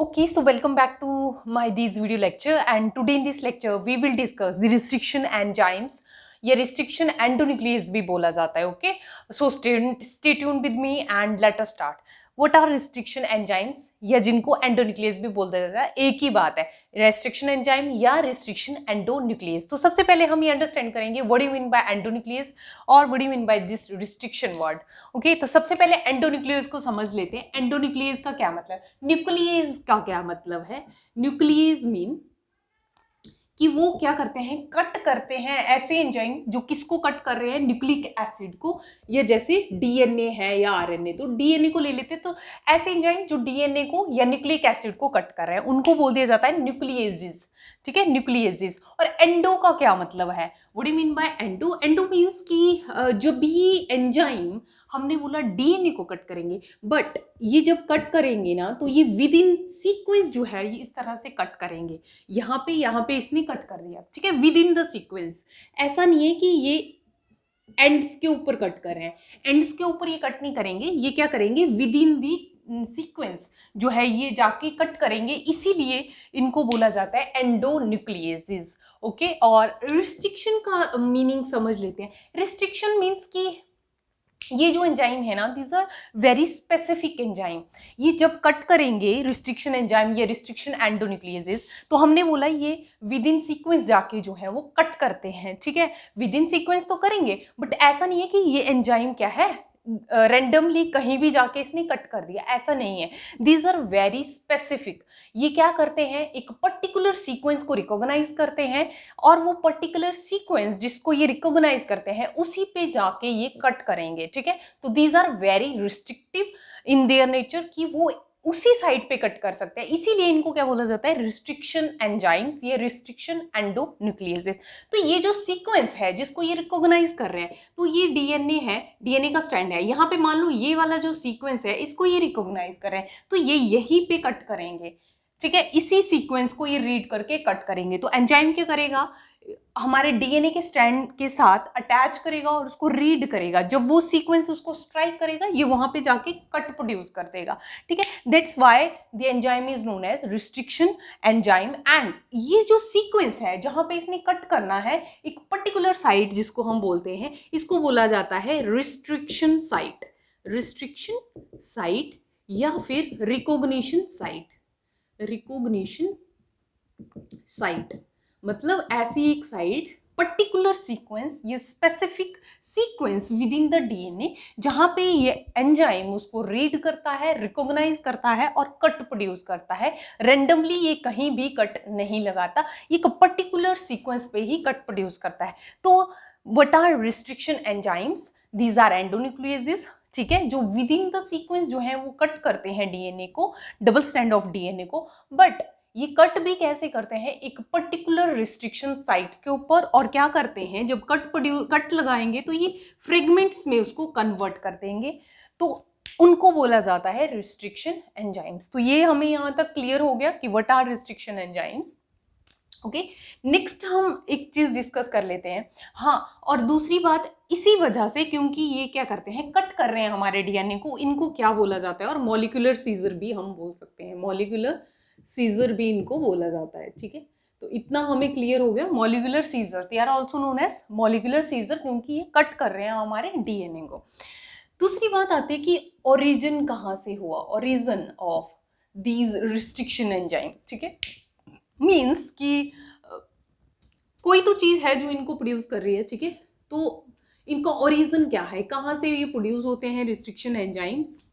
Okay, so welcome back to my this video lecture, and today in this lecture we will discuss the restriction enzymes. ये restriction endonuclease भी बोला जाता है. Okay, so stay tuned with me and let us start. What are restriction enzymes या जिनको endonuclease भी बोल दिया जाता है, एक ही बात है, restriction enzyme या restriction endonuclease. तो सबसे पहले हम ये understand करेंगे what do you mean by endonuclease और what do you mean by this restriction word. Okay, तो सबसे पहले endonuclease को समझ लेते हैं. endonuclease का क्या मतलब, न्यूक्लियस का क्या मतलब है. न्यूक्लियस मीन कि वो क्या करते हैं, कट करते हैं ऐसे एंजाइम जो किसको कट कर रहे हैं, न्यूक्लिक एसिड को, या जैसे डीएनए है या आरएनए, तो डीएनए को ले लेते हैं, तो ऐसे एंजाइम जो डीएनए को या न्यूक्लिक एसिड को कट कर रहे हैं उनको बोल दिया जाता है न्यूक्लियेसिस. ठीक है, न्यूक्लियेसिस. और एंडो का क्या मतलब है, what do you mean by endo. Endo means कि जो भी एंजाइम हमने बोला डीएनए को कट करेंगे, बट ये जब कट करेंगे ना तो ये विद इन सीक्वेंस जो है ये इस तरह से कट करेंगे. यहाँ पे इसने कट कर दिया, ठीक है, विद इन द सीक्वेंस. ऐसा नहीं है कि ये एंड्स के ऊपर कट कर रहे हैं, एंड्स के ऊपर ये कट नहीं करेंगे, ये क्या करेंगे विद इन दी सीक्वेंस जो है ये जाके कट करेंगे, इसीलिए इनको बोला जाता है एंडोन्यूक्लियेसिस. ओके, और रिस्ट्रिक्शन का मीनिंग समझ लेते हैं. रिस्ट्रिक्शन मीन्स कि ये जो एंजाइम है ना, these are very specific enzyme. ये जब कट करेंगे रिस्ट्रिक्शन एंजाइम या रिस्ट्रिक्शन एंडोन्यूक्लियेसिस, तो हमने बोला ये विद इन सीक्वेंस जाके जो है वो कट करते हैं. ठीक है, विद इन सीक्वेंस तो करेंगे, बट ऐसा नहीं है कि ये एंजाइम क्या है रेंडमली कहीं भी जाके इसने कट कर दिया, ऐसा नहीं है. These are very specific. ये क्या करते हैं, एक पर्टिकुलर सीक्वेंस को रिकॉग्नाइज करते हैं, और वो पर्टिकुलर सीक्वेंस जिसको ये रिकॉग्नाइज करते हैं उसी पे जाके ये कट करेंगे. ठीक है, तो these are very restrictive in their nature कि वो उसी साइड पे कट कर सकते हैं, इसीलिए इनको क्या बोला जाता है, रिस्ट्रिक्शन एंजाइम्स या रिस्ट्रिक्शन एंडोन्यूक्लियेसिस. तो ये जो सीक्वेंस है जिसको ये रिकॉग्नाइज कर रहे हैं, तो ये डीएनए है, डीएनए का स्ट्रैंड है, यहाँ पे मान लो ये वाला जो सीक्वेंस है इसको ये रिकॉग्नाइज कर रहे हैं, तो ये यहीं पे कट करेंगे. ठीक है, इसी सीक्वेंस को ये रीड करके कट करेंगे. तो एंजाइम क्या करेगा, हमारे डीएनए के स्ट्रैंड के साथ अटैच करेगा और उसको रीड करेगा. जब वो सीक्वेंस उसको स्ट्राइक करेगा ये वहां पे जाके कट प्रोड्यूस कर देगा. ठीक है, that's why the enzyme is known as restriction enzyme. And ये जो सीक्वेंस है जहां पे इसने कट करना है एक पर्टिकुलर साइट जिसको हम बोलते हैं, इसको बोला जाता है रिस्ट्रिक्शन साइट. रिस्ट्रिक्शन साइट या फिर रिकॉग्निशन साइट. रिकॉग्निशन साइट मतलब ऐसी एक साइट, पर्टिकुलर सीक्वेंस, ये specific sequence with in the DNA जहां पे ये एंजाइम उसको रीड करता है, रिकॉग्नाइज करता है और कट प्रोड्यूस करता है. रेंडमली ये कहीं भी कट नहीं लगाता, ये एक पर्टिकुलर सीक्वेंस पे ही कट प्रोड्यूस करता है. तो what are restriction enzymes, these are endonucleases. ठीक है, जो विद इन द सीक्वेंस जो है वो कट करते हैं डीएनए को, डबल स्ट्रैंड ऑफ डीएनए को, बट ये कट भी कैसे करते हैं, एक पर्टिकुलर रिस्ट्रिक्शन साइट्स के ऊपर. और क्या करते हैं, जब कट लगाएंगे तो ये फ्रेगमेंट्स में उसको कन्वर्ट कर देंगे, तो उनको बोला जाता है रिस्ट्रिक्शन एंजाइम्स. तो ये हमें यहाँ तक क्लियर हो गया कि what are restriction enzymes. Okay, next हम एक चीज डिस्कस कर लेते हैं. हाँ, और दूसरी बात इसी वजह से, क्योंकि ये क्या करते हैं, कट कर रहे हैं हमारे डीएनए को, इनको क्या बोला जाता है, और मॉलिक्यूलर सीजर भी हम बोल सकते हैं, मॉलिक्यूलर सीजर भी इनको बोला जाता है. ठीक है, तो इतना हमें क्लियर हो गया. Molecular scissor, they are also known as molecular scissor, क्योंकि ये कट कर रहे हैं हमारे डीएनए को. दूसरी बात आती है कि ओरिजिन कहाँ से हुआ, origin of these restriction enzyme. ठीक है, मीन्स कि कोई तो चीज है जो इनको प्रोड्यूस कर रही है. ठीक है, तो इनका ओरिजिन क्या है, कहाँ से ये प्रोड्यूस होते हैं रिस्ट्रिक्शन एंजाइम्स,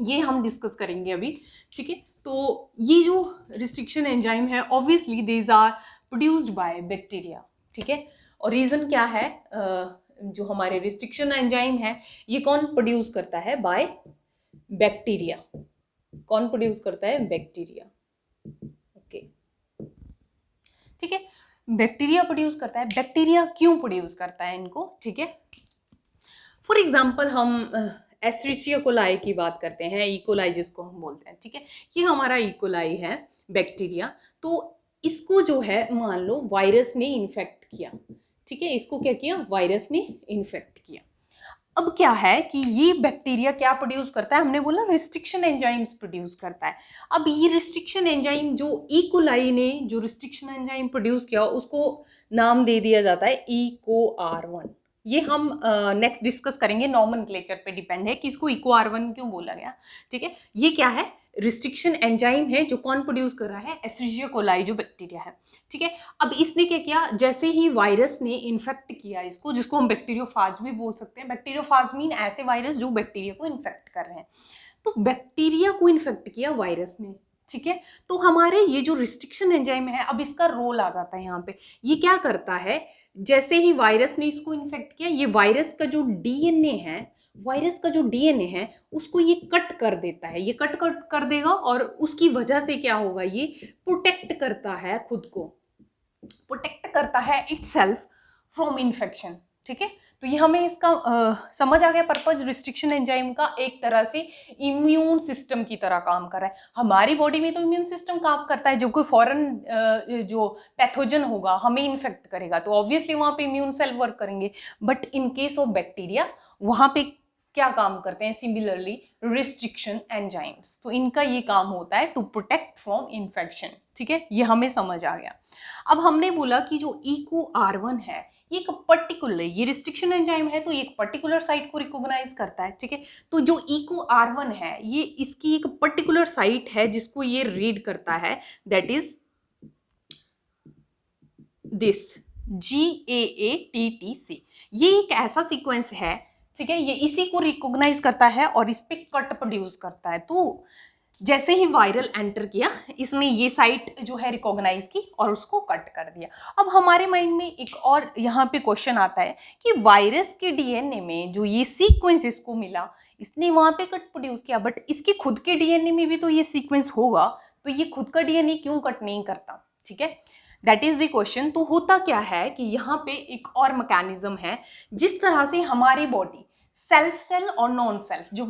ये हम डिस्कस करेंगे अभी. ठीक है, तो ये जो रिस्ट्रिक्शन एंजाइम है obviously these are produced by bacteria. ठीक है, और रीजन क्या है, जो हमारे रिस्ट्रिक्शन एंजाइम है ये कौन प्रोड्यूस करता है, बाय बैक्टीरिया. कौन प्रोड्यूस करता है, बैक्टीरिया. ओके, ठीक है, बैक्टीरिया प्रोड्यूस करता है. बैक्टीरिया क्यों प्रोड्यूस करता है इनको. ठीक है, फॉर एग्जाम्पल हम एस्ट्रिशिया कोलाई की बात करते हैं, इकोलाई जिसको हम बोलते हैं. ठीक है, ये हमारा इकोलाई है बैक्टीरिया. तो इसको जो है मान लो वायरस ने इन्फेक्ट किया. ठीक है, इसको क्या किया, वायरस ने इन्फेक्ट किया. अब क्या है कि ये बैक्टीरिया क्या प्रोड्यूस करता है, हमने बोला रिस्ट्रिक्शन एंजाइम्स प्रोड्यूस करता है। अब ये रिस्ट्रिक्शन एंजाइम जो इकोलाई ने जो रिस्ट्रिक्शन एंजाइम प्रोड्यूस किया उसको नाम दे दिया जाता है EcoR1। ये हम नेक्स्ट डिस्कस करेंगे, नॉमेनक्लेचर पे डिपेंड है कि इसको EcoR1 क्यों बोला गया। ठीक है, ये क्या है, रिस्ट्रिक्शन एंजाइम है जो कौन प्रोड्यूस कर रहा है, एस्चेरिचिया कोलाई जो बैक्टीरिया है। ठीक है, अब इसने क्या किया, जैसे ही वायरस ने इन्फेक्ट किया इसको, जिसको हम बैक्टीरियोफाज भी बोल सकते हैं, बैक्टीरियोफाज मीन ऐसे वायरस जो बैक्टीरिया को इन्फेक्ट कर रहे हैं, तो बैक्टीरिया को इन्फेक्ट किया वायरस ने। ठीक है, तो हमारे ये जो रिस्ट्रिक्शन एंजाइम है, अब इसका रोल आ जाता है यहाँ पे। ये क्या करता है, जैसे ही वायरस ने इसको इन्फेक्ट किया, ये वायरस का जो डीएनए है उसको ये कट कर देता है, ये कट कर देगा, और उसकी वजह से क्या होगा, ये प्रोटेक्ट करता है खुद को, प्रोटेक्ट करता है इटसेल्फ फ्रॉम इन्फेक्शन। ठीक है, तो ये हमें इसका समझ आ गया पर्पज। रिस्ट्रिक्शन एंजाइम का एक तरह से इम्यून सिस्टम की तरह काम कर रहा है। हमारी बॉडी में तो इम्यून सिस्टम काम करता है, जो कोई फॉरेन जो पैथोजन होगा हमें इन्फेक्ट करेगा तो ऑब्वियसली वहाँ पे इम्यून सेल वर्क करेंगे, but in case of bacteria वहाँ पे क्या काम करते हैं, सिमिलरली रिस्ट्रिक्शन एंजाइम्स, तो इनका ये काम होता है टू प्रोटेक्ट फ्रॉम इन्फेक्शन। ठीक है, ये हमें समझ आ गया। अब हमने बोला कि जो EcoR1 है ये एक पर्टिकुलर, ये रिस्ट्रिक्शन एंजाइम है तो ये एक पर्टिकुलर साइट को रिकॉग्नाइज करता है। ठीक है, तो जो EcoR1 है ये इसकी एक पर्टिकुलर साइट है जिसको ये रीड करता है, दैट इज दिस GAATTC। ये एक ऐसा सीक्वेंस है, ठीक है, ये इसी को रिकॉग्नाइज करता है और इस पे कट प्रोड्यूस करता है। तो जैसे ही वायरल एंटर किया, इसने ये साइट जो है रिकॉग्नाइज की और उसको कट कर दिया। अब हमारे माइंड में एक और यहाँ पे क्वेश्चन आता है कि वायरस के डीएनए में जो ये सीक्वेंस इसको मिला, इसने वहाँ पे कट प्रोड्यूस किया, बट इसके खुद के डीएनए में भी तो ये सीक्वेंस होगा, तो ये खुद का डीएनए क्यों कट नहीं करता। ठीक है, दैट इज द क्वेश्चन। तो होता क्या है कि यहाँ पे एक और मैकेनिज्म है, जिस तरह से हमारी बॉडी सेल्फ सेल और नॉन सेल्फ जो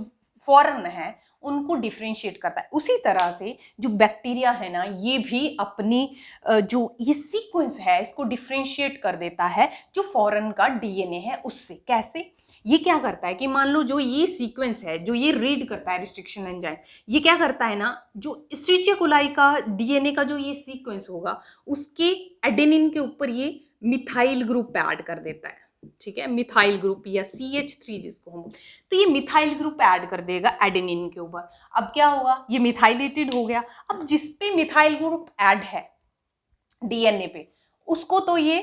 फॉरेन है उनको डिफ्रेंशिएट करता है, उसी तरह से जो बैक्टीरिया है ना ये भी अपनी जो ये सीक्वेंस है इसको डिफ्रेंशिएट कर देता है जो फॉरेन का डीएनए है उससे। कैसे, ये क्या करता है कि मान लो जो ये सीक्वेंस है जो ये रीड करता है रिस्ट्रिक्शन एंजाइम, ये क्या करता है ना, जो एस्चेरिचिया कोलाई का डीएनए का जो ये सीक्वेंस होगा उसके एडेनिन के ऊपर ये मिथाइल ग्रुप पे ऐड कर देता है। ठीक है, मिथाइल ग्रुप या CH3 जिसको हम, तो ये मिथाइल ग्रुप ऐड कर देगा एडेनिन के ऊपर। अब क्या होगा, ये मिथाइलेटेड हो गया। अब जिस पे मिथाइल ग्रुप ऐड है डीएनए पे उसको तो ये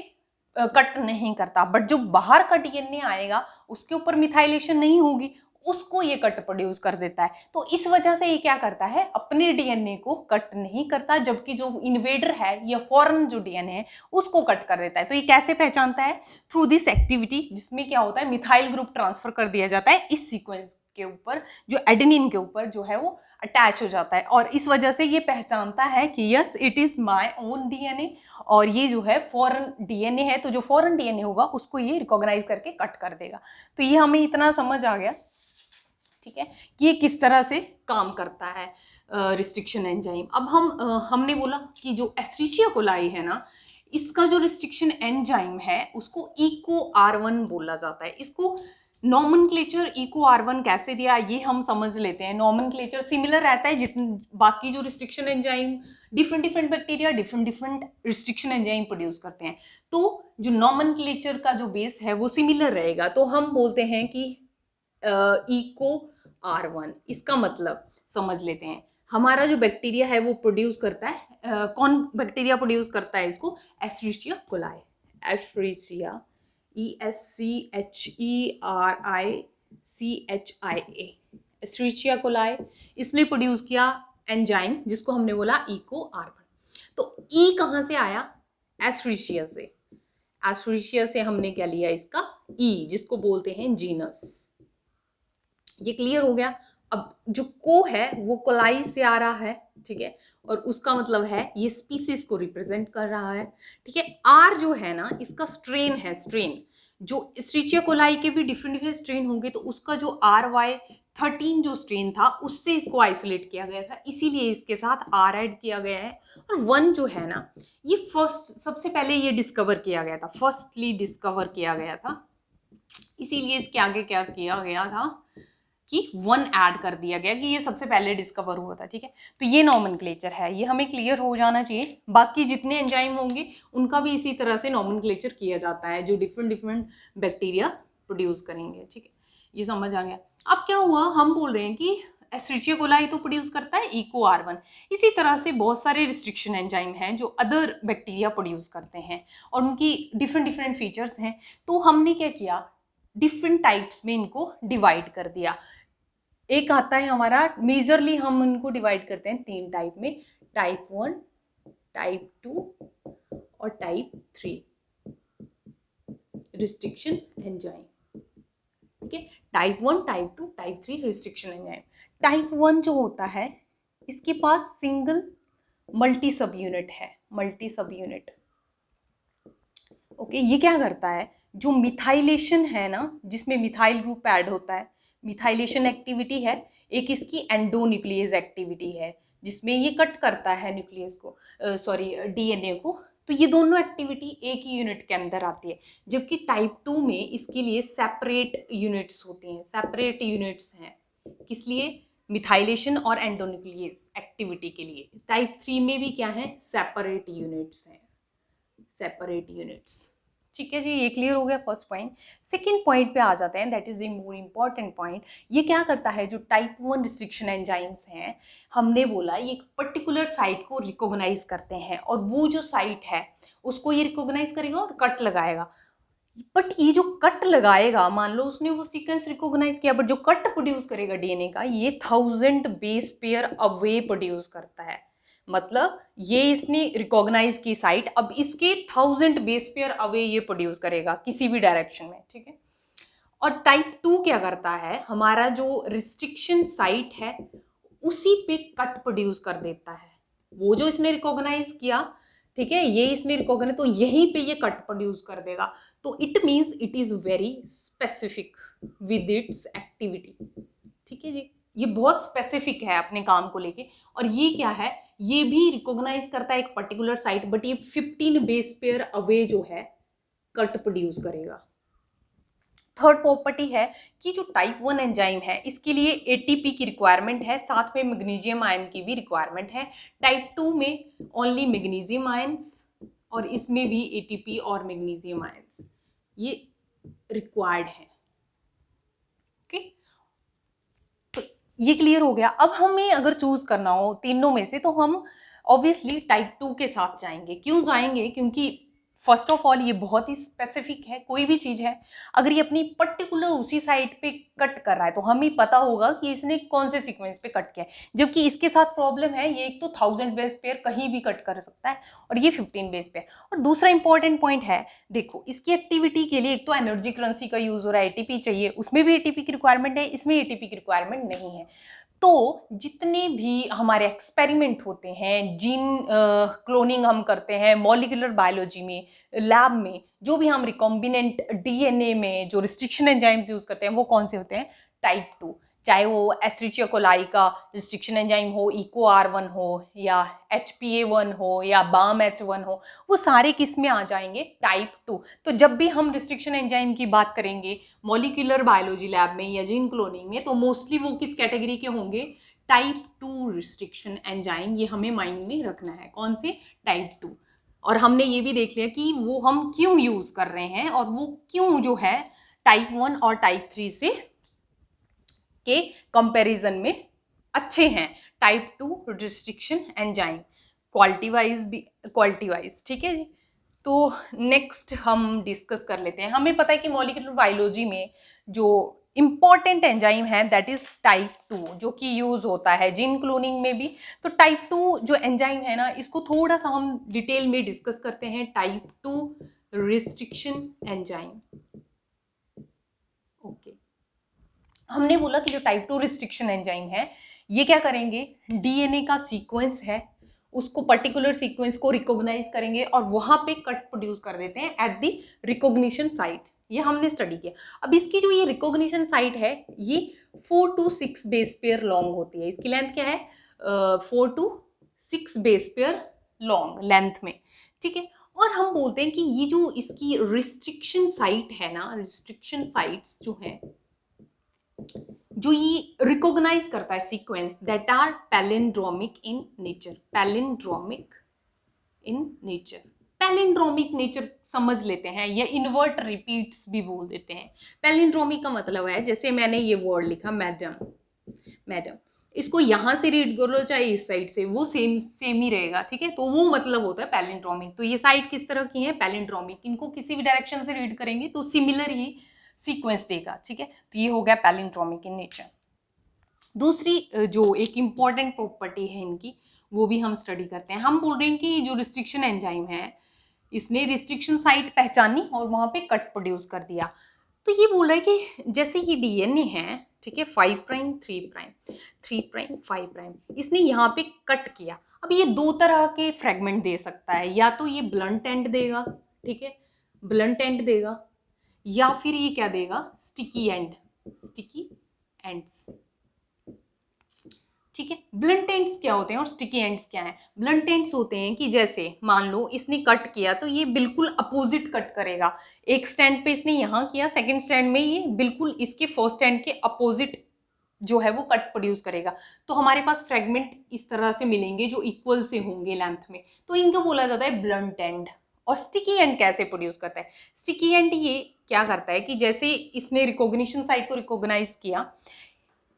कट नहीं करता, बट जो बाहर का डीएनए आएगा उसके ऊपर मिथाइलेशन नहीं होगी, उसको ये कट प्रोड्यूस कर देता है। तो इस वजह से ये क्या करता है, अपने डीएनए को कट नहीं करता, जबकि जो इन्वेडर है या फॉरेन जो डीएनए है उसको कट कर देता है। तो ये कैसे पहचानता है, थ्रू दिस एक्टिविटी, जिसमें क्या होता है मिथाइल ग्रुप ट्रांसफर कर दिया जाता है इस सीक्वेंस के ऊपर, जो एडेनिन के ऊपर जो है वो अटैच हो जाता है, और इस वजह से ये पहचानता है कि yes it is my own DNA और ये जो है फॉरेन डीएनए है, तो जो फॉरेन डीएनए होगा उसको ये रिकॉग्नाइज करके कट कर देगा। तो ये हमें इतना समझ आ गया, ठीक है, कि ये किस तरह से काम करता है रिस्ट्रिक्शन एंजाइम। अब हमने बोला कि जो एस्चेरिचिया कोलाई है ना, इसका जो रिस्ट्रिक्शन एंजाइम है उसको EcoR1 बोला जाता है। इसको नॉमेनक्लेचर EcoR1 कैसे दिया ये हम समझ लेते हैं। नॉमेनक्लेचर सिमिलर रहता है जितने बाकी जो restriction enzyme, different bacteria different restriction enzyme produce करते हैं, तो जो नॉमेनक्लेचर का जो बेस है वो सिमिलर रहेगा। तो हम बोलते हैं कि EcoR1, इसका मतलब समझ लेते हैं। हमारा जो बैक्टीरिया है वो प्रोड्यूस करता है, कौन बैक्टीरिया प्रोड्यूस करता है इसको, Escherichia coli, Escherichia ESCHERICHIA, Escherichia coli, इसने प्रोड्यूस किया एंजाइम जिसको हमने बोला EcoR1। तो E कहाँ से आया, एस्चेरिचिया से, एस्चेरिचिया से हमने क्या लिया इसका E, जिसको बोलते हैं जीनस। ये क्लियर हो गया। अब जो को है वो कोलाई से आ रहा है, ठीक है, और उसका मतलब है ये स्पीसीज को रिप्रेजेंट कर रहा है। ठीक है, आर जो है ना इसका स्ट्रेन है, स्ट्रेन जो एस्चेरिचिया कोलाई के भी डिफरेंट स्ट्रेन होंगे, तो उसका जो RY13 जो स्ट्रेन था उससे इसको आइसोलेट किया गया था, इसीलिए इसके साथ R ऐड किया गया है। और 1 जो है ना ये सबसे पहले ये डिस्कवर किया गया था, फर्स्टली डिस्कवर किया गया था इसीलिए इसके आगे क्या किया गया था कि 1 ऐड कर दिया गया कि ये सबसे पहले डिस्कवर हुआ था, ठीक है। तो ये नॉमेनक्लेचर है, ये हमें क्लियर हो जाना चाहिए। बाकी जितने एंजाइम होंगे उनका भी इसी तरह से नॉमेनक्लेचर किया जाता है, जो डिफरेंट डिफरेंट बैक्टीरिया प्रोड्यूस करेंगे, ठीक है। ये समझ आ गया। अब क्या हुआ, हम बोल रहे हैं कि एस्चेरिचिया कोलाई तो प्रोड्यूस करता है इको R1, इसी तरह से बहुत सारे रिस्ट्रिक्शन एंजाइम हैं जो अदर बैक्टीरिया प्रोड्यूस करते हैं और उनकी डिफरेंट डिफरेंट फीचर्स हैं। तो हमने क्या किया, डिफरेंट टाइप्स में इनको डिवाइड कर दिया। एक आता है हमारा, मेजरली हम उनको डिवाइड करते हैं 3 टाइप में, टाइप 1, टाइप 2 और टाइप 3 रिस्ट्रिक्शन एंजाइम, ठीक है। Type 1, type 2, type 3 restriction enzyme. Type 1 जो होता है इसके पास सिंगल मल्टी सब यूनिट है, मल्टी सब यूनिट, ओके। ये क्या करता है, जो मिथाइलेशन है ना, जिसमें मिथाइल ग्रुप ऐड होता है, मिथाइलेशन एक्टिविटी है, एक इसकी एंडोन्यूक्लियस एक्टिविटी है जिसमें ये कट करता है न्यूक्लियस को, सॉरी डीएनए को। तो ये दोनों एक्टिविटी एक ही यूनिट के अंदर आती है, जबकि टाइप 2 में इसके लिए सेपरेट यूनिट्स होती हैं, सेपरेट यूनिट्स हैं। किस लिए, मिथाइलेशन और एंडोन्यूक्लियस एक्टिविटी के लिए। टाइप 3 में भी क्या है, सेपरेट यूनिट्स हैं, सेपरेट यूनिट्स, ठीक है जी। ये क्लियर हो गया फर्स्ट पॉइंट। सेकंड पॉइंट पे आ जाते हैं, that is the more important point. ये क्या करता है, जो टाइप 1 रिस्ट्रिक्शन एंजाइम्स हैं, हमने बोला ये एक पर्टिकुलर साइट को रिकॉग्नाइज करते हैं और वो जो साइट है उसको ये रिकॉग्नाइज करेगा और कट लगाएगा। बट ये जो कट लगाएगा, मान लो उसने वो सीक्वेंस रिकॉग्नाइज किया, बट जो कट प्रोड्यूस करेगा डीएनए का, ये 1000 बेस पेयर अवे प्रोड्यूस करता है। मतलब ये इसने रिकॉग्नाइज की साइट, अब इसके 1000 बेस पेयर अवे ये प्रोड्यूस करेगा किसी भी डायरेक्शन में, ठीक है। और टाइप 2 क्या करता है, हमारा जो रिस्ट्रिक्शन साइट है उसी पे कट प्रोड्यूस कर देता है। वो जो इसने रिकॉग्नाइज किया, ठीक है, ये इसने रिकॉग्नाइज, तो यहीं पे ये कट प्रोड्यूस कर देगा। तो it means it is very specific with its activity, ठीक है जी। ये बहुत स्पेसिफिक है अपने काम को लेके। और ये क्या है, ये भी रिकॉग्नाइज करता है एक पर्टिकुलर साइट, बट ये 15 बेस पेयर अवे जो है कट प्रोड्यूस करेगा। थर्ड प्रॉपर्टी है कि जो टाइप 1 एंजाइम है इसके लिए एटीपी की रिक्वायरमेंट है, साथ में मैग्नीशियम आयन की भी रिक्वायरमेंट है। टाइप 2 में ओनली मैग्नीशियम आयंस, और इसमें भी एटीपी और मैग्नीशियम आयंस ये रिक्वायर्ड है, ओके। तो ये क्लियर हो गया। अब हमें अगर चूज करना हो तीनों में से, तो हम ऑब्वियसली टाइप 2 के साथ जाएंगे। क्यों जाएंगे, क्योंकि फर्स्ट ऑफ ऑल ये बहुत ही स्पेसिफिक है। कोई भी चीज़ है अगर ये अपनी पर्टिकुलर उसी साइट पे कट कर रहा है तो हमें पता होगा कि इसने कौन से सीक्वेंस पे कट किया है। जबकि इसके साथ प्रॉब्लम है, ये एक तो 1000 बेस पेयर कहीं भी कट कर सकता है और ये 15 बेस पेयर। और दूसरा इंपॉर्टेंट पॉइंट है, देखो इसकी एक्टिविटी के लिए एक तो एनर्जी करेंसी का यूज हो रहा है, एटीपी चाहिए, उसमें भी एटीपी की रिक्वायरमेंट है, इसमें एटीपी की रिक्वायरमेंट नहीं है। तो जितने भी हमारे एक्सपेरिमेंट होते हैं, जीन क्लोनिंग हम करते हैं मॉलिक्यूलर बायोलॉजी में, लैब में, जो भी हम रिकॉम्बिनेंट डीएनए में जो रिस्ट्रिक्शन एंजाइम्स यूज करते हैं वो कौन से होते हैं, टाइप 2। चाहे वो एस्चेरिचिया कोलाई का रिस्ट्रिक्शन एंजाइम हो, इको R1 हो, या HPA1 हो, या BAM-H1 हो, वो सारे किस में आ जाएंगे, टाइप 2। तो जब भी हम रिस्ट्रिक्शन एंजाइम की बात करेंगे मॉलिक्यूलर बायोलॉजी लैब में या जीन क्लोनिंग में, तो मोस्टली वो किस कैटेगरी के होंगे, टाइप 2 रिस्ट्रिक्शन एंजाइम। ये हमें माइंड में रखना है, कौन से, टाइप 2। और हमने ये भी देख लिया कि वो हम क्यों यूज कर रहे हैं और वो क्यों जो है टाइप 1 और टाइप 3 से के कंपैरिजन में अच्छे हैं type 2 restriction enzyme, quality wise भी, क्वालिटी वाइज, ठीक है जी। तो नेक्स्ट हम डिस्कस कर लेते हैं। हमें पता है कि मॉलिक्यूलर बायोलॉजी में जो इम्पॉर्टेंट एंजाइम है दैट इज टाइप 2, जो कि यूज होता है जीन क्लोनिंग में भी। तो टाइप 2 जो एंजाइम है ना, इसको थोड़ा सा हम डिटेल में डिस्कस करते हैं, टाइप 2 रिस्ट्रिक्शन एंजाइम, ओके। हमने बोला कि जो टाइप 2 रिस्ट्रिक्शन एंजाइम है ये क्या करेंगे, डीएनए का सीक्वेंस है उसको, पर्टिकुलर सीक्वेंस को रिकॉग्नाइज करेंगे और वहां पे कट प्रोड्यूस कर देते हैं एट द रिकॉग्निशन साइट। ये हमने स्टडी किया। अब इसकी जो ये रिकॉग्निशन साइट है ये 4 to 6 बेस पेयर लॉन्ग होती है। इसकी लेंथ क्या है, 4 to 6 base pair long length में, ठीक है। और हम बोलते हैं कि ये जो इसकी रिस्ट्रिक्शन साइट है ना, रिस्ट्रिक्शन साइट्स जो है, जो ये रिकॉग्नाइज करता है sequence that are palindromic in nature, palindromic in nature, palindromic nature समझ लेते हैं, या इन्वर्ट रिपीट्स भी बोल देते हैं। पैलिंड्रोमिक का मतलब है, जैसे मैंने ये वर्ड लिखा मैडम, मैडम, इसको यहां से रीड कर लो चाहे इस साइड से, वो सेम सेम ही रहेगा, ठीक है। तो वो मतलब होता है पैलिंड्रोमिक। तो ये साइड किस तरह की है, पैलिंड्रोमिक, इनको किसी भी डायरेक्शन से रीड करेंगे तो सिमिलर ही सीक्वेंस देगा, ठीक है। तो ये हो गया पैलिंड्रोमिक इन नेचर। दूसरी जो एक इंपॉर्टेंट प्रॉपर्टी है इनकी, वो भी हम स्टडी करते हैं। हम बोल रहे हैं कि जो रिस्ट्रिक्शन एंजाइम है, इसने रिस्ट्रिक्शन साइट पहचानी और वहां पे कट प्रोड्यूस कर दिया। तो ये बोल रहा है कि जैसे ये डीएनए है, ठीक है, 5 प्राइम 3 प्राइम 3 प्राइम 5 प्राइम, इसने यहाँ पे कट किया। अब ये दो तरह के फ्रेगमेंट दे सकता है, या तो ये ब्लंट एंड देगा, ठीक है, ब्लंट एंड देगा, या फिर ये क्या देगा, स्टिकी एंड, स्टिकी एंड्स, ठीक है। ब्लंट एंड्स क्या होते हैं और स्टिकी एंड्स क्या हैं? ब्लंट एंड्स होते हैं कि जैसे मान लो इसने कट किया तो ये बिल्कुल अपोजिट कट करेगा। एक स्टैंड पे इसने यहाँ किया, सेकंड स्टैंड में ये बिल्कुल इसके फर्स्ट स्टैंड के अपोजिट जो है वो कट प्रोड्यूस करेगा। तो हमारे पास फ्रेगमेंट इस तरह से मिलेंगे जो इक्वल से होंगे लेंथ में, तो इनको बोला जाता है ब्लंट एंड। और स्टिकी एंड कैसे प्रोड्यूस करता है? स्टिकी एंड ये क्या करता है कि जैसे इसने रिकॉग्निशन साइट को रिकॉग्नाइज किया,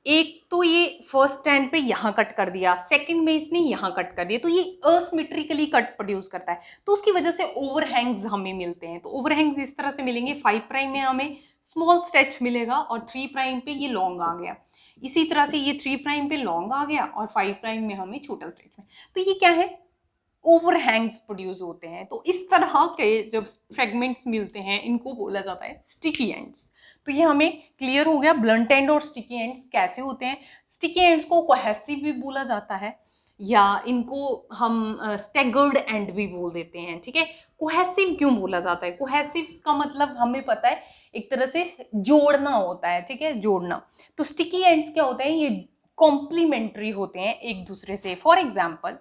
एक तो ये फर्स्ट स्टैंड पे यहाँ कट कर दिया, सेकंड में इसने यहाँ कट कर दिया, तो ये असिमेट्रिकली कट प्रोड्यूस करता है। तो उसकी वजह से ओवरहैंग्स हमें मिलते हैं। तो ओवरहैंग्स इस तरह से मिलेंगे, 5 प्राइम में हमें स्मॉल स्ट्रेच मिलेगा और 3 प्राइम पे ये लॉन्ग आ गया। इसी तरह से ये 3 प्राइम पे लॉन्ग आ गया और 5 प्राइम में हमें छोटा स्ट्रेच में। तो ये क्या है, ओवरहैंग्स प्रोड्यूस होते हैं। तो इस तरह के जब फ्रेगमेंट्स मिलते हैं इनको बोला जाता है स्टिकी एंड्स। तो ये हमें क्लियर हो गया ब्लंट एंड और स्टिकी एंड्स कैसे होते हैं। स्टिकी एंड्स को कोहेसिव भी बोला जाता है, या इनको हम स्टैगर्ड एंड भी बोल देते हैं, ठीक है। कोहेसिव क्यों बोला जाता है? कोहेसिव का मतलब हमें पता है, एक तरह से जोड़ना होता है, ठीक है, जोड़ना। तो स्टिकी एंड्स क्या होते हैं, ये कॉम्प्लीमेंट्री होते हैं एक दूसरे से। फॉर एग्जाम्पल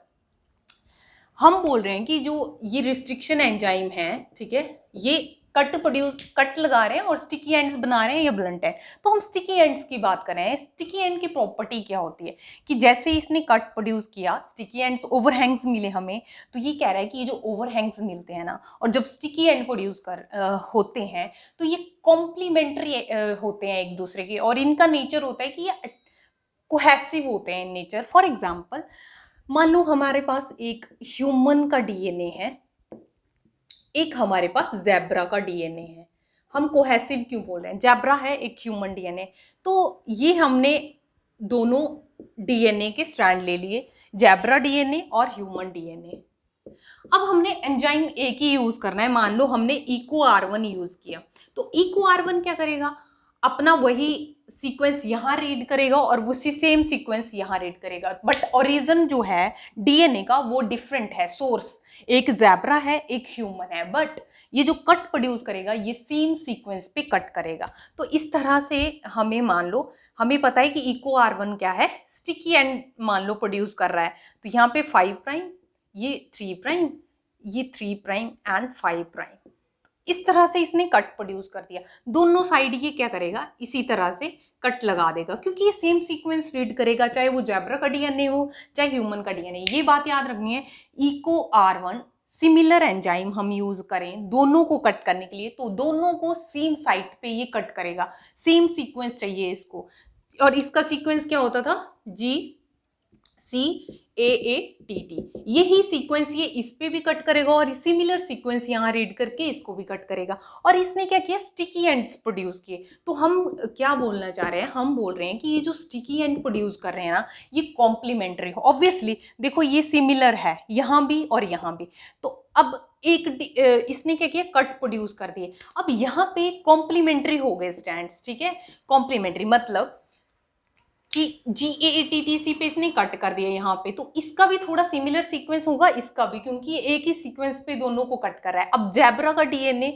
हम बोल रहे हैं कि जो ये रिस्ट्रिक्शन एंजाइम है, ठीक है, ये कट लगा रहे हैं और स्टिकी एंड्स बना रहे हैं या ब्लंट एंड। तो हम स्टिकी एंड्स की बात कर रहे हैं। स्टिकी एंड की प्रॉपर्टी क्या होती है कि जैसे इसने कट प्रोड्यूस किया, स्टिकी एंड्स ओवरहैंग्स मिले हमें, तो ये कह रहा है कि ये जो ओवरहैंग्स मिलते हैं ना, और जब स्टिकी एंड प्रोड्यूस होते हैं तो ये कॉम्प्लीमेंट्री होते हैं एक दूसरे के, और इनका नेचर होता है कि ये कोहेसिव होते हैं इन नेचर। फॉर एग्जाम्पल मान लो हमारे पास एक ह्यूमन का डीएनए है, एक हमारे पास ज़ेब्रा का डीएनए है। हम कोहेसिव क्यों बोल रहे हैं? ज़ेब्रा है, एक ह्यूमन डीएनए। तो ये हमने दोनों डीएनए के स्ट्रैंड ले लिए, ज़ेब्रा डीएनए और ह्यूमन डीएनए। अब हमने एंजाइम एक ही यूज करना है। मान लो हमने इको R1 यूज किया, तो इको R1 क्या करेगा, अपना वही सीक्वेंस यहाँ रीड करेगा और उसी सेम सीक्वेंस यहाँ रीड करेगा, बट ओरिजिन जो है डीएनए का वो डिफरेंट है। सोर्स एक ज़ेब्रा है, एक ह्यूमन है, बट ये जो कट प्रोड्यूस करेगा ये सेम सीक्वेंस पे कट करेगा। तो इस तरह से हमें मान लो, हमें पता है कि इको R1 क्या है, स्टिकी एंड मान लो प्रोड्यूस कर रहा है। तो यहाँ पे 5 प्राइम, ये 3 प्राइम, ये 3 प्राइम एंड 5 प्राइम। इस तरह से इसने कट प्रोड्यूस कर दिया। दोनों साइड ये क्या करेगा, इसी तरह से कट लगा देगा, क्योंकि ये सेम सीक्वेंस रीड करेगा, चाहे वो ज़ेब्रा का डीएनए हो चाहे ह्यूमन का डीएनए। ये बात याद रखनी है। इको R1 सिमिलर एंजाइम हम यूज करें दोनों को कट करने के लिए, तो दोनों को सेम साइट पे ये कट करेगा, सेम सीक्वेंस चाहिए इसको। और इसका सीक्वेंस क्या होता था, GCAATT। यही सीक्वेंस ये इस पे भी कट करेगा और सिमिलर सीक्वेंस यहाँ रीड करके इसको भी कट करेगा। और इसने क्या किया, स्टिकी एंड्स प्रोड्यूस किए। तो हम क्या बोलना चाह रहे हैं, हम बोल रहे हैं कि ये जो स्टिकी एंड प्रोड्यूस कर रहे हैं ना, ये कॉम्प्लीमेंट्री हो। ऑब्वियसली देखो ये सिमिलर है यहाँ भी और यहाँ भी, तो अब एक इसने क्या किया, कट प्रोड्यूस कर दिए। अब यहाँ पे कॉम्प्लीमेंट्री हो गए स्टैंड्स, ठीक है। कॉम्प्लीमेंट्री मतलब कि GAATTC पे इसने कट कर दिया यहाँ पे, तो इसका भी थोड़ा सिमिलर सीक्वेंस होगा, इसका भी, क्योंकि ये एक ही सीक्वेंस पे दोनों को कट कर रहा है। अब ज़ेब्रा का डीएनए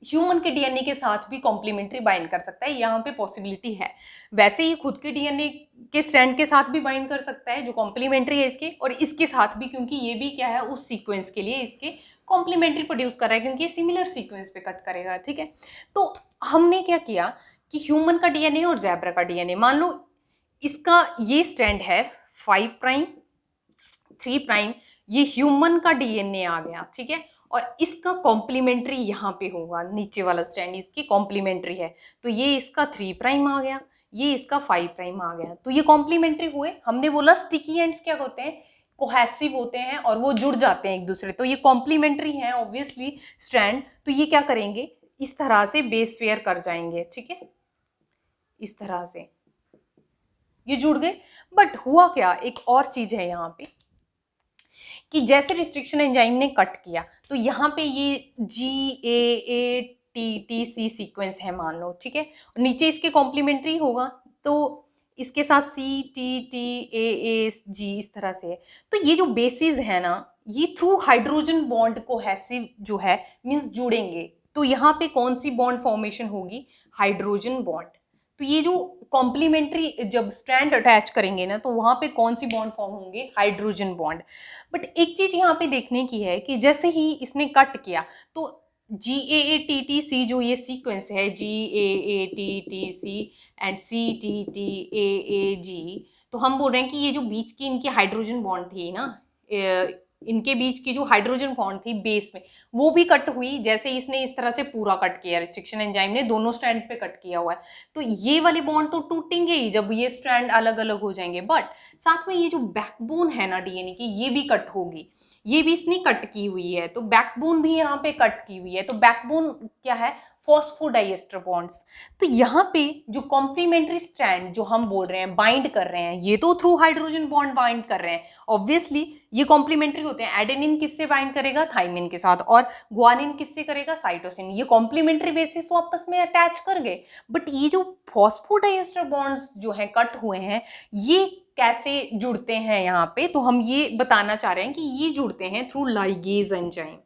ह्यूमन के डीएनए के साथ भी कॉम्प्लीमेंट्री बाइंड कर सकता है, यहाँ पे पॉसिबिलिटी है। वैसे ही खुद के डीएनए के स्ट्रैंड के साथ भी बाइंड कर सकता है जो कॉम्प्लीमेंट्री है इसके, और इसके साथ भी, क्योंकि ये भी क्या है, उस सीक्वेंस के लिए इसके कॉम्प्लीमेंट्री प्रोड्यूस कर रहा है क्योंकि ये सिमिलर सीक्वेंस पे कट करेगा, ठीक है। तो हमने क्या किया कि ह्यूमन का डीएनए और ज़ेब्रा का डीएनए, मान लो इसका ये स्ट्रैंड है 5 प्राइम 3 प्राइम, ये ह्यूमन का डीएनए आ गया, ठीक है, और इसका कॉम्प्लीमेंट्री यहाँ पे होगा, नीचे वाला स्ट्रैंड इसकी कॉम्प्लीमेंट्री है, तो ये इसका 3 प्राइम आ गया, ये इसका 5 प्राइम आ गया, तो ये कॉम्प्लीमेंट्री हुए। हमने बोला स्टिकी एंड्स क्या होते हैं, कोहेसिव होते हैं और वो जुड़ जाते हैं एक दूसरे, तो ये कॉम्प्लीमेंट्री है ऑब्वियसली स्ट्रैंड, तो ये क्या करेंगे, इस तरह से बेस पेयर कर जाएंगे, ठीक है, इस तरह से ये जुड़ गए। बट हुआ क्या, एक और चीज है यहाँ पे कि जैसे रिस्ट्रिक्शन एंजाइम ने कट किया तो यहाँ पे ये GAATTC सीक्वेंस है मान लो, ठीक है, नीचे इसके कॉम्प्लीमेंट्री होगा तो इसके साथ CTTAAG इस तरह से है। तो ये जो बेसिस है ना, ये थ्रू हाइड्रोजन बॉन्ड कोहेसिव जो है मीन्स जुड़ेंगे, तो यहाँ पे कौन सी बॉन्ड फॉर्मेशन होगी, हाइड्रोजन बॉन्ड। तो ये जो कॉम्प्लीमेंट्री जब स्ट्रैंड अटैच करेंगे ना, तो वहां पे कौन सी बॉन्ड फॉर्म होंगे, हाइड्रोजन बॉन्ड। बट एक चीज यहाँ पे देखने की है कि जैसे ही इसने कट किया तो GAATTC जो ये सीक्वेंस है, GAATTC एंड CTTAAG, तो हम बोल रहे हैं कि ये जो बीच की इनकी हाइड्रोजन बॉन्ड थी ना, इनके बीच की जो हाइड्रोजन बॉन्ड थी बेस में, वो भी कट हुई। जैसे इसने इस तरह से पूरा कट किया, रिस्ट्रिक्शन एंजाइम ने दोनों स्ट्रैंड पे कट किया हुआ है, तो ये वाले बॉन्ड तो टूटेंगे ही जब ये स्ट्रैंड अलग अलग हो जाएंगे, बट साथ में ये जो बैकबोन है ना डीएनए की, ये भी कट होगी, ये भी इसने कट की हुई है, तो बैकबोन भी यहाँ पे कट की हुई है। तो बैकबोन क्या है, फॉस्फोडाइएस्टर बॉन्ड्स। तो यहाँ पे जो कॉम्प्लीमेंट्री स्ट्रैंड जो हम बोल रहे हैं बाइंड कर रहे हैं, ये तो थ्रू हाइड्रोजन बॉन्ड बाइंड कर रहे हैं, ऑब्वियसली ये कॉम्प्लीमेंट्री होते हैं। एडेनिन किससे बाइंड करेगा, थाइमिन के साथ, और ग्वानिन किससे करेगा, साइटोसिन। ये कॉम्प्लीमेंट्री बेसिस तो आपस में अटैच कर गए, बट ये जो फॉस्फोडाइएस्टर बॉन्ड्स जो हैं कट हुए हैं, ये कैसे जुड़ते हैं यहाँ पे, तो हम ये बताना चाह रहे हैं कि ये जुड़ते हैं थ्रू लाइगेज एंजाइम,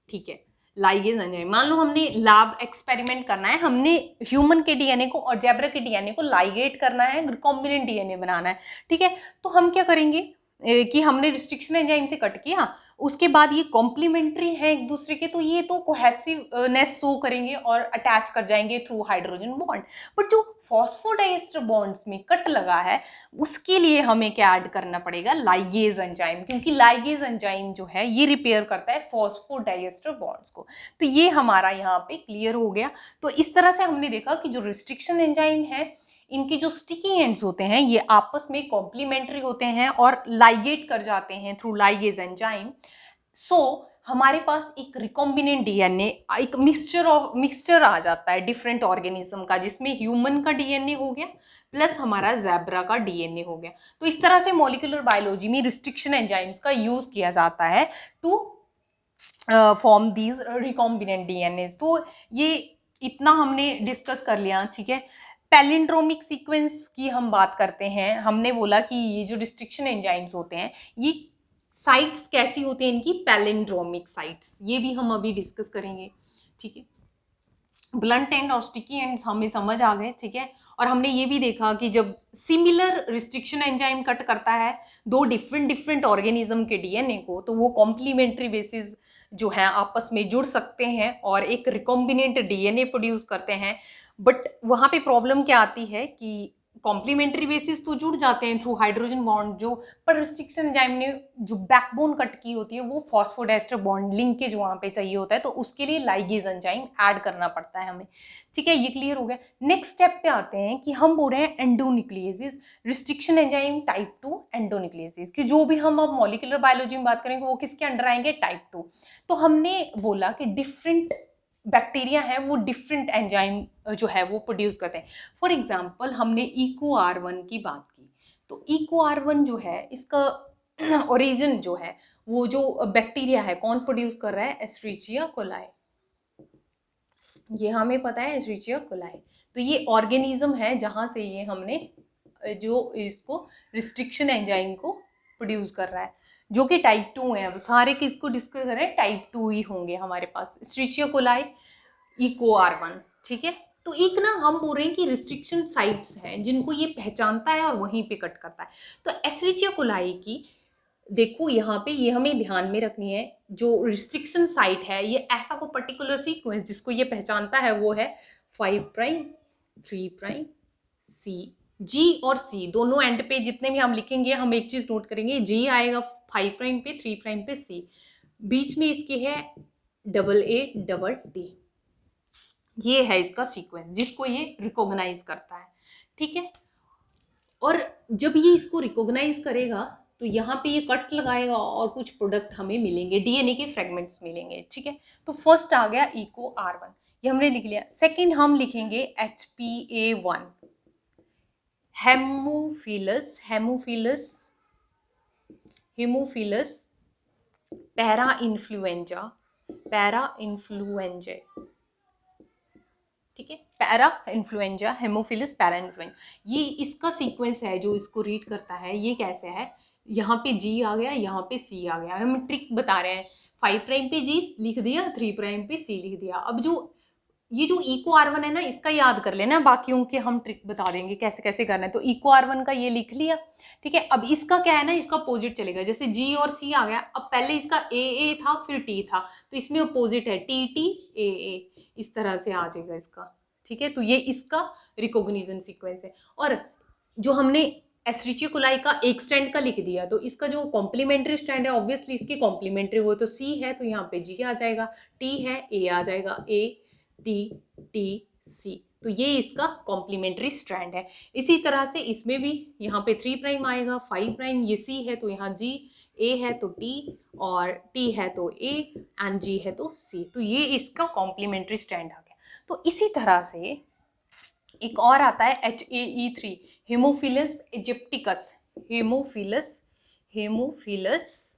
ठीक है, लाइगेज एंजाइम। मान लो हमने लैब एक्सपेरिमेंट करना है, हमने ह्यूमन के डीएनए को और ज़ेब्रा के डीएनए को लाइगेट करना है, रिकॉम्बिनेंट डीएनए बनाना है, ठीक है। तो हम क्या करेंगे कि हमने रिस्ट्रिक्शन एंजाइम से कट किया, उसके बाद ये कॉम्प्लीमेंट्री है एक दूसरे के, तो ये तो कोहेसिवनेस शो करेंगे और अटैच कर जाएंगे थ्रू हाइड्रोजन बॉन्ड। बट जो फॉस्फोडाइएस्टर बॉन्ड्स में कट लगा है, उसके लिए हमें क्या ऐड करना पड़ेगा, लाइगेज एंजाइम, क्योंकि लाइगेज एंजाइम जो है ये रिपेयर करता है फॉस्फोडाइएस्टर बॉन्ड्स को। तो ये हमारा यहाँ पे क्लियर हो गया। तो इस तरह से हमने देखा कि जो रिस्ट्रिक्शन एंजाइम है, इनके जो स्टिकी एंड्स होते हैं ये आपस में कॉम्प्लीमेंट्री होते हैं और लाइगेट कर जाते हैं थ्रू लाइगेज एंजाइम। सो हमारे पास एक रिकॉम्बिनेंट डीएनए, एक मिक्सचर आ जाता है डिफरेंट ऑर्गेनिज्म का, जिसमें ह्यूमन का डीएनए हो गया प्लस हमारा ज़ेब्रा का डीएनए हो गया। तो इस तरह से मॉलिक्यूलर बायोलॉजी में रिस्ट्रिक्शन एंजाइम्स का यूज किया जाता है to form these recombinant DNA. तो ये इतना हमने डिस्कस कर लिया, ठीक है। पैलिंड्रोमिक सीक्वेंस की हम बात करते हैं। हमने बोला कि ये जो रिस्ट्रिक्शन एंजाइम्स होते हैं, ये साइट्स कैसी होती हैं इनकी, पैलिंड्रोमिक साइट्स, ये भी हम अभी डिस्कस करेंगे, ठीक है। ब्लंट एंड और स्टिकी एंड्स हमें समझ आ गए, ठीक है। और हमने ये भी देखा कि जब सिमिलर रिस्ट्रिक्शन एंजाइम कट करता है दो डिफरेंट ऑर्गेनिज्म के डीएनए को, तो वो कॉम्प्लीमेंट्री बेसिस जो है आपस में जुड़ सकते हैं और एक रिकॉम्बिनेंट डीएनए प्रोड्यूस करते हैं। बट वहाँ पे प्रॉब्लम क्या आती है कि कॉम्प्लीमेंट्री बेसिस तो जुड़ जाते हैं थ्रू हाइड्रोजन बॉन्ड जो, पर रिस्ट्रिक्शन एंजाइम ने जो बैकबोन कट की होती है वो फॉस्फोडाइएस्टर बॉन्ड लिंकेज वहाँ पे चाहिए होता है, तो उसके लिए लाइगेज एंजाइम ऐड करना पड़ता है हमें, ठीक है। ये क्लियर हो गया। नेक्स्ट स्टेप पे आते हैं कि हम बोल रहे हैं एंडोन्यूक्लियेसिस, रिस्ट्रिक्शन एंजाइम टाइप 2 एंडोन्यूक्लियेसिस की, जो भी हम अब मॉलिक्यूलर बायोलॉजी में बात करेंगे वो किसके अंडर आएंगे, टाइप 2। तो हमने बोला कि डिफरेंट बैक्टीरिया है वो डिफरेंट एंजाइम जो है वो प्रोड्यूस करते हैं। फॉर एग्जांपल हमने EcoR1 की बात की, तो EcoR1 जो है इसका ओरिजिन जो है, वो जो बैक्टीरिया है कौन प्रोड्यूस कर रहा है, एस्चेरिचिया कोलाई, ये हमें पता है एस्चेरिचिया कोलाई। तो ये ऑर्गेनिज्म है जहाँ से ये हमने जो इसको रिस्ट्रिक्शन एंजाइम को प्रोड्यूस कर रहा है, जो कि टाइप 2 है। अब सारे किसको डिस्कस कर रहे हैं, टाइप 2 ही होंगे हमारे पास, एस्चेरिचिया कोलाई, EcoR1, ठीक है। तो एक ना हम बोल रहे हैं कि रिस्ट्रिक्शन साइट्स हैं जिनको ये पहचानता है और वहीं पे कट करता है। तो एस्चेरिचिया कोलाई की देखो यहाँ पे ये हमें ध्यान में रखनी है, जो रिस्ट्रिक्शन साइट है ये ऐसा को पर्टिकुलर सीक्वेंस जिसको ये पहचानता है वो है 5 प्राइम 3 प्राइम सी। जी और सी दोनों एंड पे जितने भी हम लिखेंगे हम एक चीज नोट करेंगे, जी आएगा 5 प्राइम पे, 3 प्राइम पे सी, बीच में इसके है डबल ए डबल टी। ये है इसका सीक्वेंस जिसको ये रिकॉग्नाइज करता है, ठीक है। और जब ये इसको रिकॉग्नाइज करेगा तो यहाँ पे ये कट लगाएगा और कुछ प्रोडक्ट हमें मिलेंगे, डीएनए के फ्रेगमेंट्स मिलेंगे, ठीक है। तो फर्स्ट आ गया इको R1, ये हमने लिख लिया। सेकंड हम लिखेंगे HPA1, Haemophilus Haemophilus Haemophilus para influenza para influenza, ठीक है। Para influenza Haemophilus para influenza, ये इसका सीक्वेंस है जो इसको रीड करता है। ये कैसे है, यहाँ पे जी आ गया, यहाँ पे सी आ गया, हम ट्रिक बता रहे हैं। 5 प्राइम पे जी लिख दिया, 3 प्राइम पे सी लिख दिया। अब जो ये जो इको R1 है ना, इसका याद कर लेना, बाकियों के हम ट्रिक बता देंगे कैसे कैसे करना है। तो इको R1 का ये लिख लिया, ठीक है। अब इसका क्या है ना, इसका अपोजिट चलेगा, जैसे जी और सी आ गया, अब पहले इसका ए था फिर टी था, तो इसमें अपोजिट है टी टी ए, इस तरह से आ जाएगा इसका, ठीक है। तो ये इसका रिकॉग्निशन सीक्वेंस है। और जो हमने एस्ट्रिचियो कोलाई का एक स्टैंड का लिख दिया, तो इसका जो कॉम्प्लीमेंट्री स्टैंड है ऑब्वियसली इसके कॉम्प्लीमेंट्री हुए, तो सी है तो यहाँ पे जी आ जाएगा, टी है ए आ जाएगा, ए टी टी सी, तो ये इसका कॉम्प्लीमेंट्री स्ट्रैंड है। इसी तरह से इसमें भी यहाँ पे 3 प्राइम आएगा, 5 प्राइम, ये सी है तो यहाँ जी, ए है तो टी, और टी है तो ए, एंड जी है तो सी, तो ये इसका कॉम्प्लीमेंट्री स्ट्रैंड आ गया। तो इसी तरह से एक और आता है HAE3, हेमोफिलस इजिप्टिकस, हेमोफिलस हेमोफिलस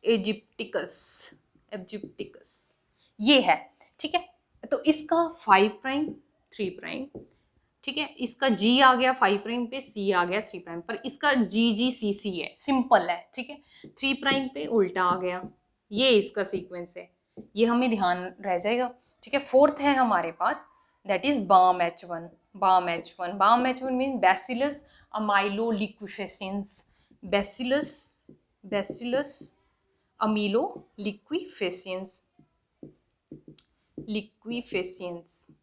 इजिप्टिकस इजिप्टिकस, ये है, ठीक है। तो इसका 5 प्राइम 3 प्राइम, ठीक है, इसका जी आ गया 5 प्राइम पे, सी आ गया 3 प्राइम पर, इसका जी जी सी सी है, सिंपल है, ठीक है। 3 प्राइम पे उल्टा आ गया, ये इसका सीक्वेंस है, ये हमें ध्यान रह जाएगा, ठीक है। फोर्थ है हमारे पास, that is BAM-H1, BAM-H1, BAM-H1 mean bacillus amyloliquefaciens, bacillus bacillus amyloliquefaciens liquefaciens.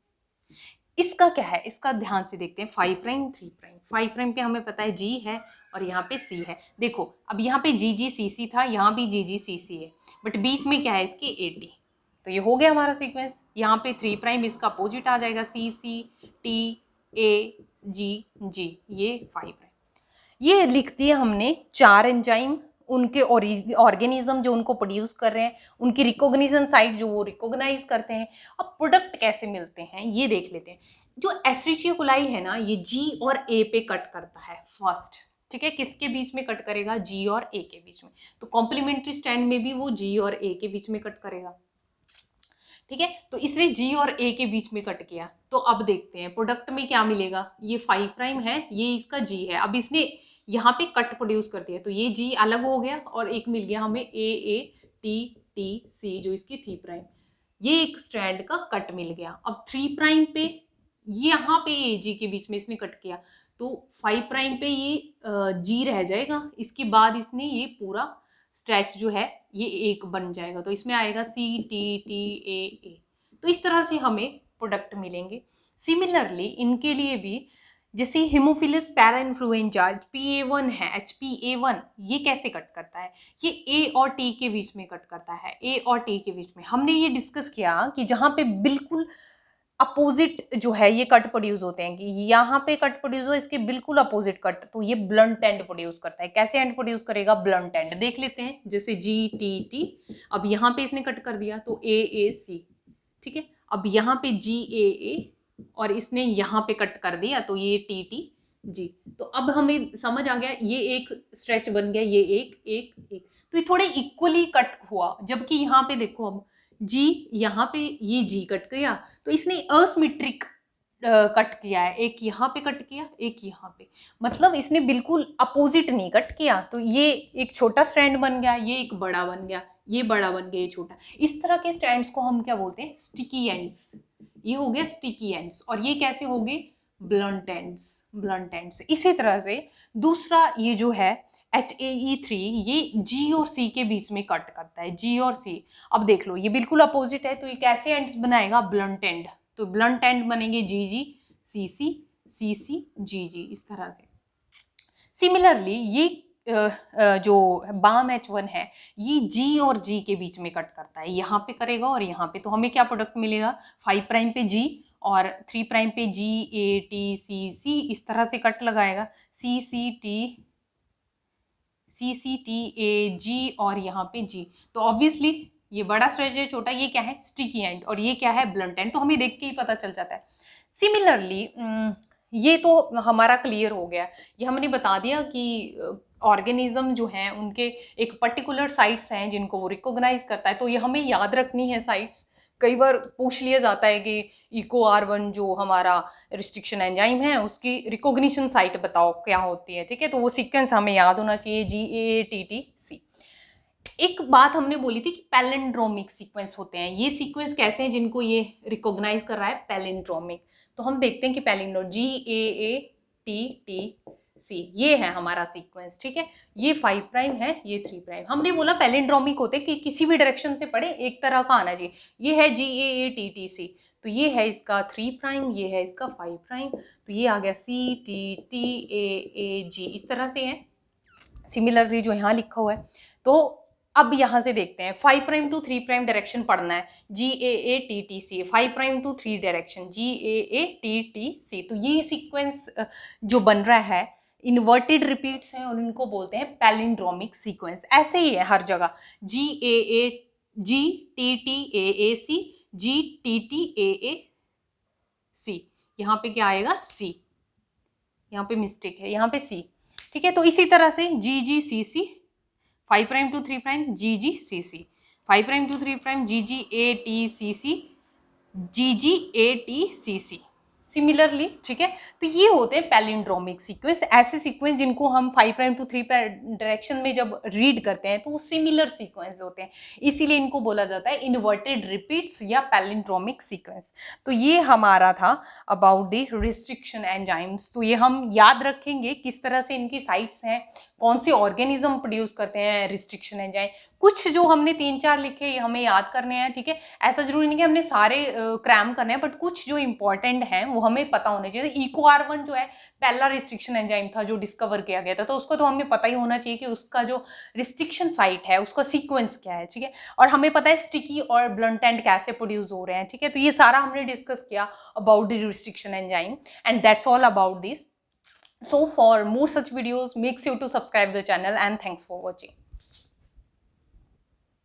इसका क्या है, इसका ध्यान से देखते हैं। 5 प्राइम 3 प्राइम, 5 प्राइम पे हमें पता है जी है और यहाँ पे सी है। देखो अब यहाँ पे जी जी सी सी था, यहाँ भी जी जी सी सी है, बट बीच में क्या है इसके ए टी, तो ये हो गया हमारा सीक्वेंस। यहाँ पे 3 प्राइम इसका अपोजिट आ जाएगा, सी सी टी ए जी जी, ये 5 प्राइम। ये लिख दिए हमने 4 एंजाइम, उनके ऑर्गेनिज्म जो उनको प्रोड्यूस कर रहे हैं, उनकी रिकॉग्निशन साइट जो वो रिकॉग्नाइज करते हैं। अब प्रोडक्ट कैसे मिलते हैं ये देख लेते हैं। जो एस्ट्रिचियो कोलाई है ना, ये जी और ए पे कट करता है फर्स्ट, ठीक है। किसके बीच में कट करेगा, जी और ए के बीच में। तो कॉम्प्लीमेंट्री स्टैंड में भी वो जी और ए के बीच में कट करेगा, ठीक है। तो इसलिए जी और ए के बीच में कट किया। तो अब देखते हैं प्रोडक्ट में क्या मिलेगा। ये 5 प्राइम है, ये इसका जी है, अब इसने यहाँ पे कट प्रोड्यूस कर दिया, तो ये जी अलग हो गया और एक मिल गया हमें ए टी टी सी, जो इसकी 3 प्राइम, ये एक स्ट्रैंड का कट मिल गया। अब 3 प्राइम पे यहाँ पे ए जी के बीच में इसने कट किया, तो 5 प्राइम पे ये जी रह जाएगा, इसके बाद इसने ये पूरा स्ट्रेच जो है ये एक बन जाएगा, तो इसमें आएगा सी टी टी ए। तो इस तरह से हमें प्रोडक्ट मिलेंगे। सिमिलरली इनके लिए भी, जैसे हेमोफिलस पैरा इन्फ्लुएंजा HPA1 है, HPA1 ये कैसे कट करता है, ये ए और टी के बीच में कट करता है, ए और टी के बीच में। हमने ये डिस्कस किया कि जहाँ पे बिल्कुल अपोजिट जो है ये कट प्रोड्यूस होते हैं, कि यहाँ पे कट प्रोड्यूस हो, इसके बिल्कुल अपोजिट कट, तो ये ब्लंट एंड प्रोड्यूस करता है। कैसे एंड प्रोड्यूस करेगा, ब्लंट एंड, देख लेते हैं। जैसे जी टी टी, अब यहाँ पे इसने कट कर दिया तो ए सी, ठीक है। अब यहाँ पे जी ए और इसने यहाँ पे कट कर दिया तो ये टी टी जी। तो अब हमें समझ आ गया, ये एक स्ट्रेच बन गया, ये एक एक एक, तो ये थोड़े इक्वली कट हुआ। जबकि यहाँ पे देखो, अब जी यहाँ पे ये जी कट गया, तो इसने असिमेट्रिक कट किया है, एक यहाँ पे कट किया, एक यहाँ पे, मतलब इसने बिल्कुल अपोजिट नहीं कट किया। तो ये एक छोटा स्ट्रैंड बन गया, ये एक बड़ा बन गया, ये बड़ा बन गया, ये छोटा। इस तरह के स्ट्रैंड्स को हम क्या बोलते हैं, स्टिकी एंड्स। ये हो गया स्टिकी एंड्स। और ये कैसे हो गए, ब्लंट एंड्स। इसी तरह से दूसरा ये जो है HAE3, ये G और C के बीच में कट करता है, G और C। अब देख लो ये बिल्कुल अपोजिट है, तो ये कैसे एंड्स बनाएगा, ब्लंट एंड। तो ब्लंट एंड बनेंगे GG CC CC GG, इस तरह से। सिमिलरली ये जो बाम H1 है, ये G और G के बीच में कट करता है, यहाँ पे करेगा और यहाँ पे। तो हमें क्या प्रोडक्ट मिलेगा, 5 प्राइम पे G और 3 प्राइम पे G A T C C, इस तरह से कट लगाएगा, C C T A G और यहाँ पे G। तो ऑब्वियसली ये बड़ा स्ट्रेच है, छोटा, ये क्या है, स्टिकी एंड, और ये क्या है, ब्लंट एंड। तो हमें देख के ही पता चल जाता है। सिमिलरली ये तो हमारा क्लियर हो गया, ये हमने बता दिया कि ऑर्गेनिज्म जो हैं उनके एक पर्टिकुलर साइट्स हैं जिनको वो रिकॉग्नाइज करता है। तो ये हमें याद रखनी है साइट्स। कई बार पूछ लिया जाता है कि EcoR1 जो हमारा रिस्ट्रिक्शन एंजाइम है उसकी रिकॉग्निशन साइट बताओ क्या होती है, ठीक है। तो वो सीक्वेंस हमें याद होना चाहिए, GAATTC। एक बात हमने बोली थी कि पैलिंड्रोमिक सीक्वेंस होते हैं। ये सीक्वेंस कैसे हैं जिनको ये रिकॉग्नाइज कर रहा है, पैलिंड्रोमिक। तो हम देखते हैं कि पैलिंड्रो GAATTC, ये है हमारा सीक्वेंस, ठीक है। ये 5 प्राइम है, ये 3 प्राइम। हमने बोला पैलिंड्रोमिक होते कि किसी भी डायरेक्शन से पढ़े एक तरह का आना चाहिए। ये है GAATTC, तो ये है इसका 3 प्राइम, ये है इसका 5 प्राइम, तो ये आ गया CTTAAG, इस तरह से है। सिमिलरली जो यहाँ लिखा हुआ है, तो अब यहाँ से देखते हैं 5 प्राइम टू 3 प्राइम डायरेक्शन पढ़ना है, GAATTC, 5 prime to 3 direction, GAATTC। तो ये सीक्वेंस जो बन रहा है इन्वर्टेड रिपीट्स हैं और इनको बोलते हैं पैलिंड्रोमिक सीक्वेंस। ऐसे ही है हर जगह, GTTAAC, GTTAAC, यहाँ पे क्या आएगा, C, यहाँ पे मिस्टेक है, यहाँ पे C, ठीक है। तो इसी तरह से GGCC, 5 prime to 3 prime, GGCC, 5 prime to 3 prime, GGATCC, GGATCC, similarly, ठीक है। तो ये होते हैं पैलिंड्रोमिक सीक्वेंस, ऐसे सीक्वेंस जिनको हम 5 प्राइम टू 3 प्राइम डायरेक्शन में जब रीड करते हैं तो वो सिमिलर सीक्वेंस होते हैं, इसीलिए इनको बोला जाता है इन्वर्टेड रिपीट्स या पैलिंड्रोमिक सीक्वेंस। तो ये हमारा था अबाउट द रिस्ट्रिक्शन एंजाइम्स। तो ये हम याद रखेंगे किस तरह से इनकी साइट्स हैं, कौन से ऑर्गेनिज्म प्रोड्यूस करते हैं रिस्ट्रिक्शन एंजाइम। कुछ जो हमने 3-4 लिखे ये हमें याद करने हैं, ठीक है। ऐसा जरूरी नहीं कि हमने सारे क्रैम करने हैं, बट कुछ जो इंपॉर्टेंट हैं वो हमें पता होने चाहिए। EcoR1 जो है पहला रिस्ट्रिक्शन एंजाइम था जो डिस्कवर किया गया था, तो उसको तो हमें पता ही होना चाहिए कि उसका जो रिस्ट्रिक्शन साइट है उसका सीक्वेंस क्या है, ठीक है। और हमें पता है स्टिकी और ब्लंट एंड कैसे प्रोड्यूस हो रहे हैं, ठीक है। तो ये सारा हमने डिस्कस किया about the restriction enzyme, and that's all about this. So for more such videos, make sure to subscribe the channel, and thanks for watching.